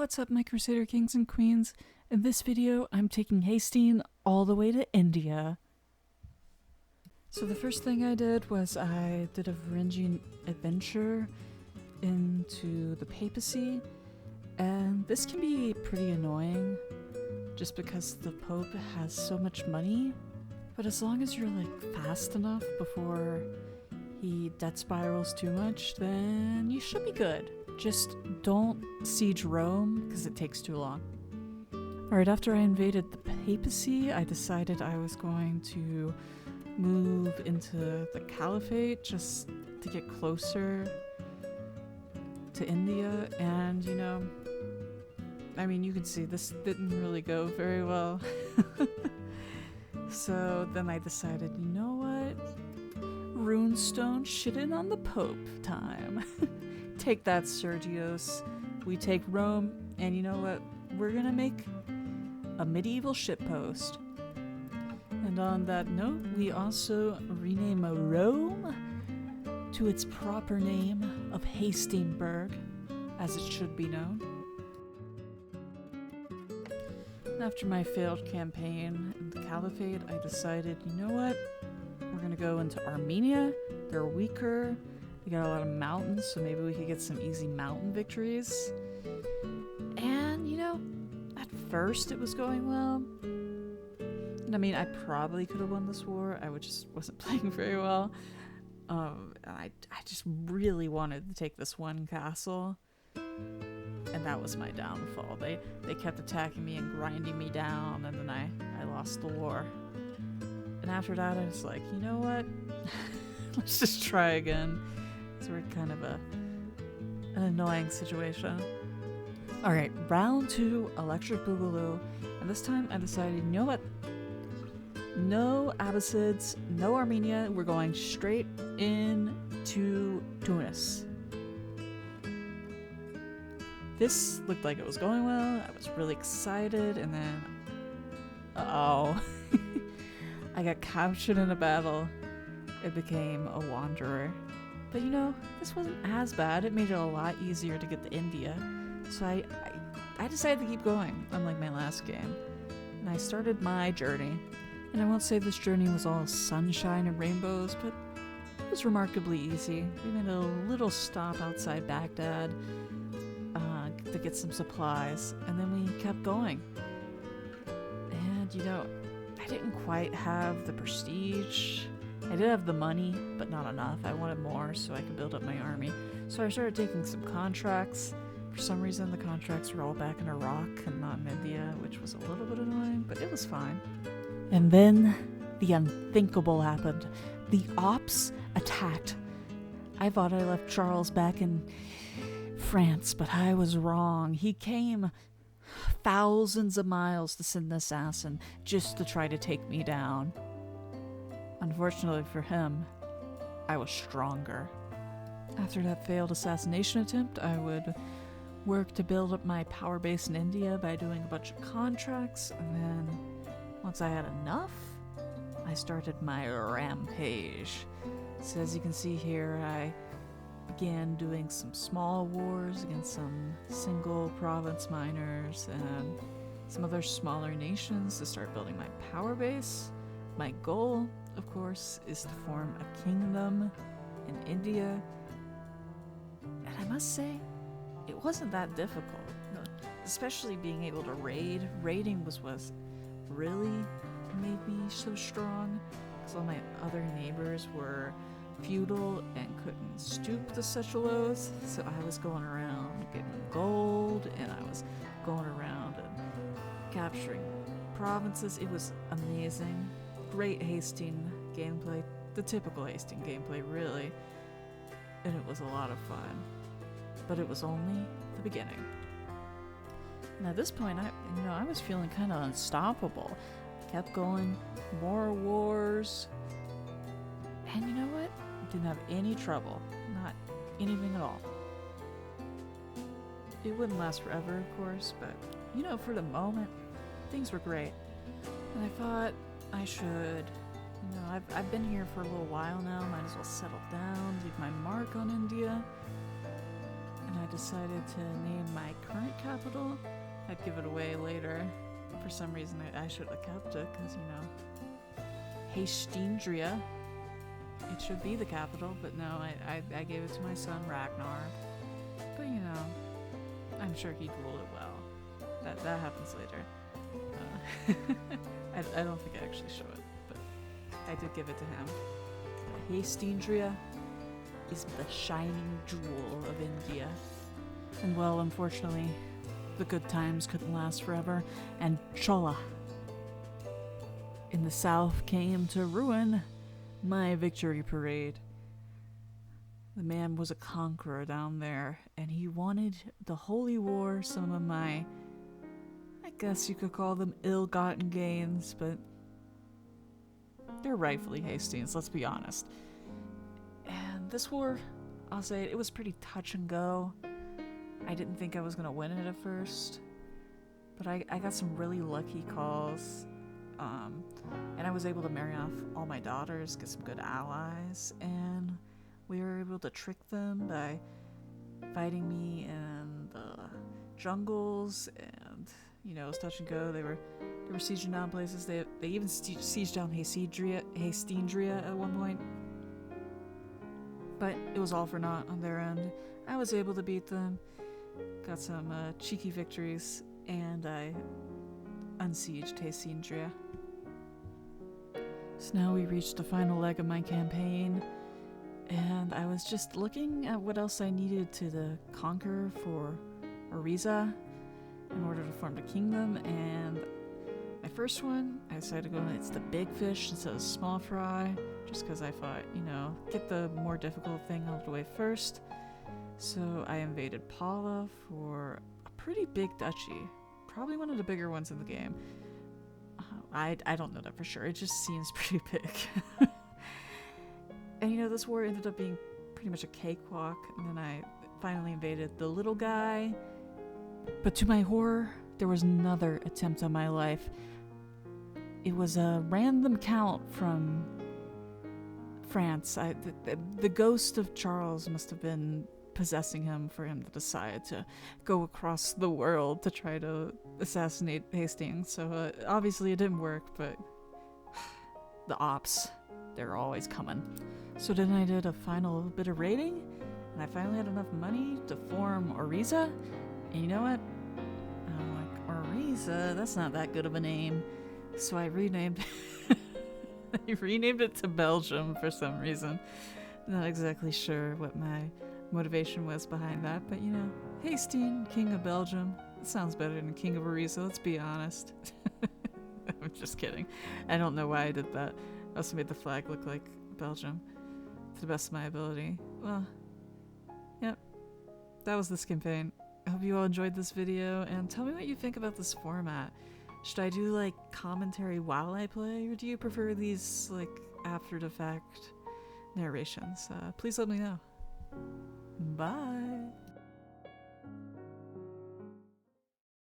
What's up, my Crusader Kings and Queens? In this video, I'm taking Haesteinn all the way to India. So the first thing I did was I did a Varangian adventure into the papacy, and this can be pretty annoying just because the Pope has so much money, but as long as you're like fast enough before he debt spirals too much, then you should be good. Just don't siege Rome, because it takes too long. Alright, after I invaded the papacy, I decided I was going to move into the caliphate just to get closer to India, and you know, I mean, you can see this didn't really go very well. So then I decided, you know what? Runestone shitting on the Pope time. Take that, Sergios. We take Rome, and you know what? We're gonna make a medieval shitpost. And on that note, we also rename Rome to its proper name of Hasteinburg, as it should be known. After my failed campaign in the Caliphate, I decided, you know what? We're gonna go into Armenia. They're weaker. They got a lot of mountains, so maybe we could get some easy mountain victories. And, you know, at first it was going well. And I mean, I probably could have won this war. I just wasn't playing very well. I just really wanted to take this one castle. And that was my downfall. They kept attacking me and grinding me down, and then I lost the war. And after that, I was like, you know what? Let's just try again. So we're kind of an annoying situation. Alright, round 2, Electric Boogaloo. And this time I decided, you know what? No Abbasids, no Armenia. We're going straight into Tunis. This looked like it was going well. I was really excited, and then I got captured in a battle. It became a wanderer. But you know, this wasn't as bad. It made it a lot easier to get to India. So I decided to keep going, unlike my last game. And I started my journey. And I won't say this journey was all sunshine and rainbows, but it was remarkably easy. We made a little stop outside Baghdad to get some supplies, and then we kept going. And you know, I didn't quite have the prestige. I did have the money, but not enough. I wanted more so I could build up my army. So I started taking some contracts. For some reason, the contracts were all back in Iraq and not in India, which was a little bit annoying, but it was fine. And then the unthinkable happened. The Ops attacked. I thought I left Charles back in France, but I was wrong. He came thousands of miles to send an assassin just to try to take me down. Unfortunately for him, I was stronger. After that failed assassination attempt, I would work to build up my power base in India by doing a bunch of contracts, and then once I had enough, I started my rampage. So as you can see here, I began doing some small wars against some single province miners and some other smaller nations to start building my power base. My goal, of course, is to form a kingdom in India. And I must say, it wasn't that difficult. Especially being able to raid. Raiding was what really made me so strong, because all my other neighbors were feudal and couldn't stoop to such lows. So I was going around getting gold, and I was going around and capturing provinces. It was amazing. Great Haesteinn gameplay, the typical Haesteinn gameplay, really, and it was a lot of fun. But it was only the beginning. And at this point, I was feeling kind of unstoppable. Kept going, more wars, and you know what? Didn't have any trouble, not anything at all. It wouldn't last forever, of course, but you know, for the moment, things were great. And I thought I should, you know, I've been here for a little while now, might as well settle down, leave my mark on India. And I decided to name my current capital. I'd give it away later. For some reason, I should have kept it, because, you know, Haesteindria. It should be the capital, but no, I gave it to my son Ragnar. But, you know, I'm sure he'd rule it well. That happens later. I don't think I actually show it, but I did give it to him. Haesteindria is the shining jewel of India. And well, unfortunately, the good times couldn't last forever, and Chola in the south came to ruin my victory parade. The man was a conqueror down there, and he wanted the Holy War, some of my, I guess you could call them ill-gotten gains, but they're rightfully Haestein's, let's be honest. And this war, I'll say it was pretty touch and go. I didn't think I was going to win it at first, but I got some really lucky calls, and I was able to marry off all my daughters, get some good allies, and we were able to trick them by fighting me in the jungles, and, you know, it was touch and go. They were sieging down places. They even sieged down Haesteindria at one point. But it was all for naught on their end. I was able to beat them, got some cheeky victories, and I unsieged Haesteindria. So now we reached the final leg of my campaign, and I was just looking at what else I needed to conquer for Oriza in order to form the kingdom, and my first one, I decided to go, it's the big fish instead of small fry, just because I thought, you know, get the more difficult thing out of the way first. So I invaded Paula for a pretty big duchy, probably one of the bigger ones in the game. I don't know that for sure, it just seems pretty big. And you know, this war ended up being pretty much a cakewalk, and then I finally invaded the little guy. But to my horror, there was another attempt on my life. It was a random count from France. The ghost of Charles must have been possessing him for him to decide to go across the world to try to assassinate Hastings. So obviously it didn't work, but the ops, they're always coming. So then I did a final bit of raiding, and I finally had enough money to form Oriza. And you know what? I'm like, Oriza, that's not that good of a name. So I renamed it to Belgium for some reason. Not exactly sure what my motivation was behind that, but you know, Haesteinn, King of Belgium. It sounds better than King of Oriza, let's be honest. I'm just kidding. I don't know why I did that. I also made the flag look like Belgium to the best of my ability. Well, yep. That was this campaign. I hope you all enjoyed this video, and tell me what you think about this format. Should I do like commentary while I play, or do you prefer these like after the fact narrations? Please let me know. Bye!